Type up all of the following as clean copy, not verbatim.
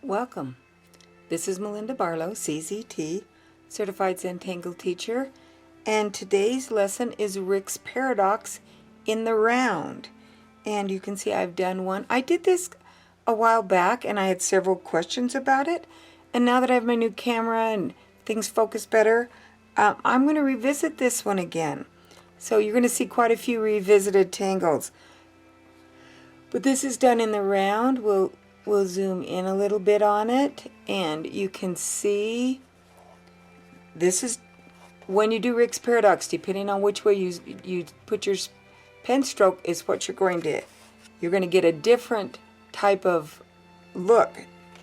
Welcome. This is Melinda Barlow, CZT, Certified Tangle Teacher, and today's lesson is Rick's Paradox in the round. And you can see I've done one. I did this a while back and I had several questions about it. And now that I have my new camera and things focus better, I'm going to revisit this one again. So you're going to see quite a few revisited tangles. But this is done in the round. We'll zoom in a little bit on it, and you can see this is when you do Rick's Paradox, depending on which way you put your pen stroke is what you're going to get a different type of look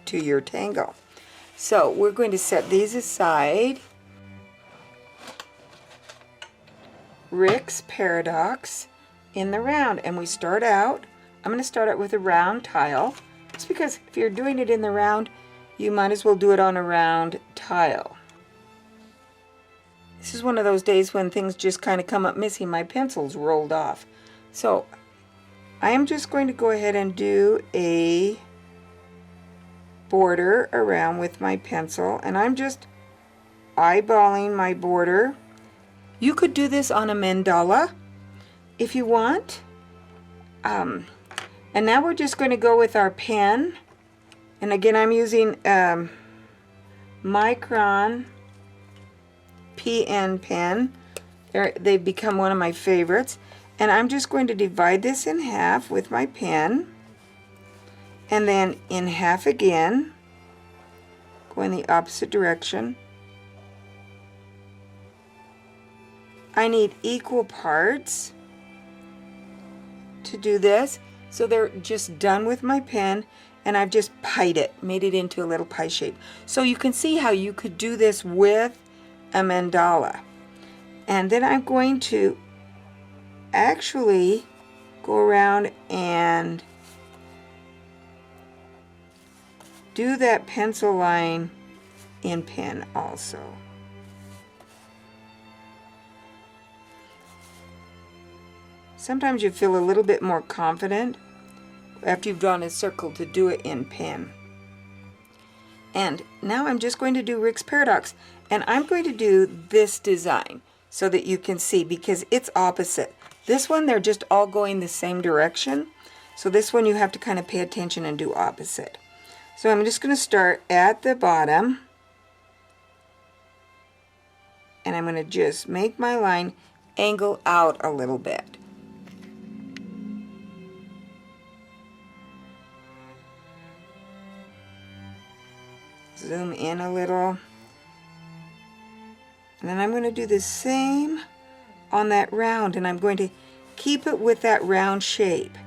to your tangle. So we're going to set these aside. Rick's Paradox in the round, and we start out, I'm going to start out with a round tile. It's because if you're doing it in the round, you might as well do it on a round tile. This is one of those days when things just kind of come up missing. My pencil's rolled off. So I am just going to go ahead and do a border around with my pencil, and I'm just eyeballing my border. You could do this on a mandala if you want. And now we're just going to go with our pen. And again, I'm using Micron PN pen. They've become one of my favorites. And I'm just going to divide this in half with my pen. And then in half again, go in the opposite direction. I need equal parts to do this. So they're just done with my pen, and I've just pied it, made it into a little pie shape. So you can see how you could do this with a mandala. And then I'm going to actually go around and do that pencil line in pen also. Sometimes you feel a little bit more confident after you've drawn a circle to do it in pen. And now I'm just going to do Rick's Paradox. And I'm going to do this design so that you can see, because it's opposite. This one, they're just all going the same direction. So this one you have to kind of pay attention and do opposite. So I'm just going to start at the bottom. And I'm going to just make my line angle out a little bit. Zoom in a little. And then I'm going to do the same on that round, and I'm going to keep it with that round shape.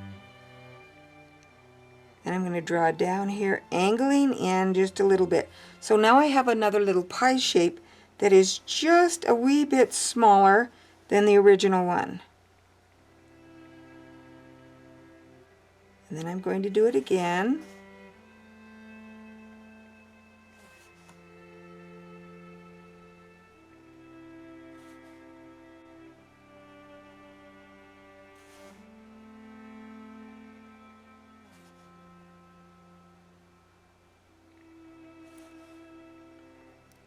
And I'm going to draw down here, angling in just a little bit. So now I have another little pie shape that is just a wee bit smaller than the original one. And then I'm going to do it again.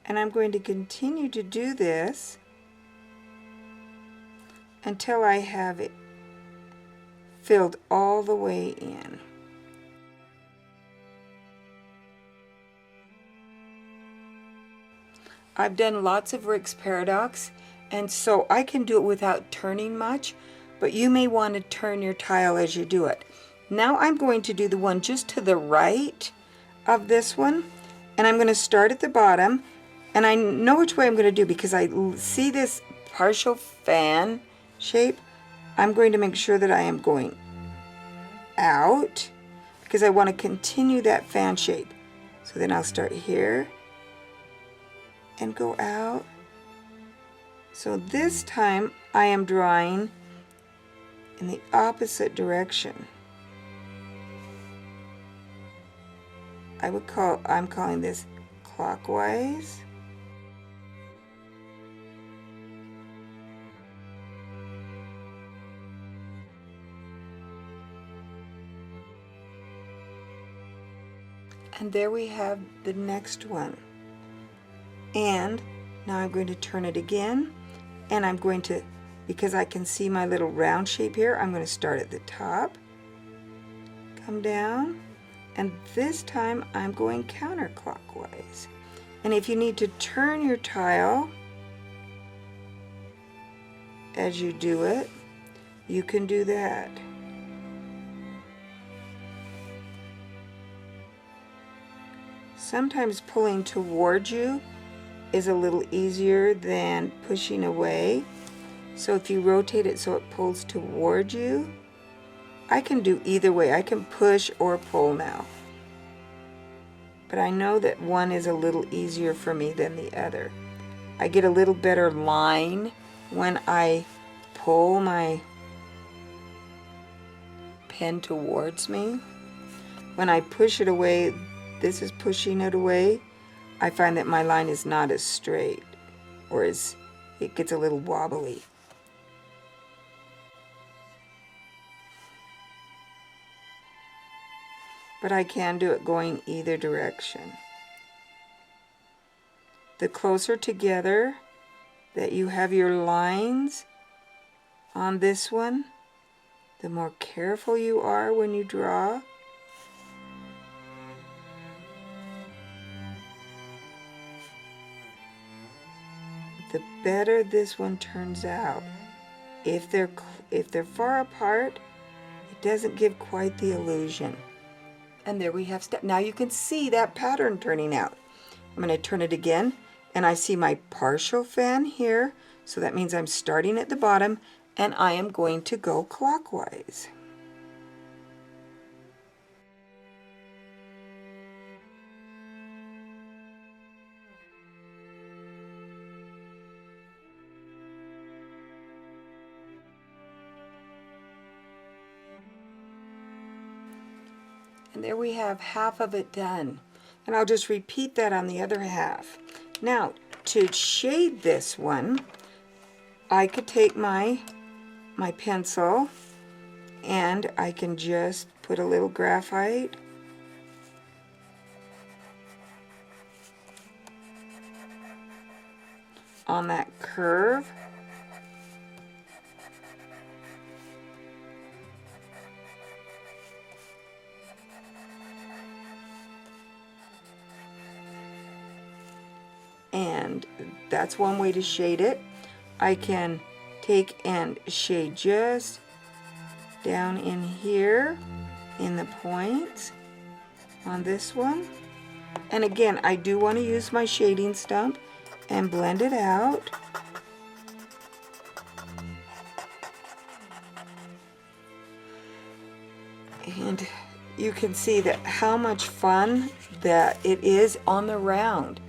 And I'm going to continue to do this until I have it filled all the way in. I've done lots of Rick's Paradox, and so I can do it without turning much, but you may want to turn your tile as you do it. Now I'm going to do the one just to the right of this one, and I'm going to start at the bottom. And I know which way I'm going to do because I see this partial fan shape. I'm going to make sure that I am going out because I want to continue that fan shape. So then I'll start here and go out. So this time I am drawing in the opposite direction. I'm calling this clockwise. And there we have the next one. And now I'm going to turn it again, and I'm going to, because I can see my little round shape here, I'm going to start at the top, come down, and this time I'm going counterclockwise. And if you need to turn your tile as you do it, you can do that. Sometimes pulling towards you is a little easier than pushing away. So if you rotate it so it pulls towards you, I can do either way. I can push or pull now. But I know that one is a little easier for me than the other. I get a little better line when I pull my pen towards me. When I push it away, this is pushing it away, I find that my line is not as straight, or it gets a little wobbly. But I can do it going either direction. The closer together that you have your lines on this one, the more careful you are when you draw. The better this one turns out. If they're far apart, it doesn't give quite the illusion. And there we have step. Now you can see that pattern turning out. I'm going to turn it again, and I see my partial fan here, so that means I'm starting at the bottom, and I am going to go clockwise. And there we have half of it done. And I'll just repeat that on the other half. Now, to shade this one, I could take my pencil, and I can just put a little graphite on that curve. And that's one way to shade it. I can take and shade just down in here in the points on this one. And again, I do want to use my shading stump and blend it out. And you can see that how much fun that it is on the round.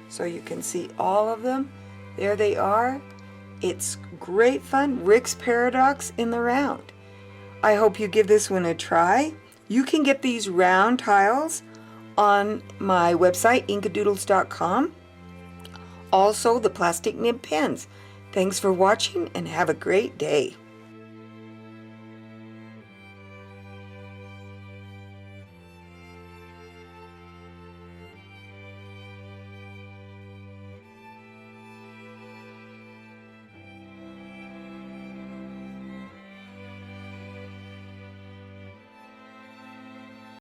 So you can see all of them. There they are. It's great fun. Rick's Paradox in the round. I hope you give this one a try. You can get these round tiles on my website, inkadoodles.com. Also, the plastic nib pens. Thanks for watching and have a great day.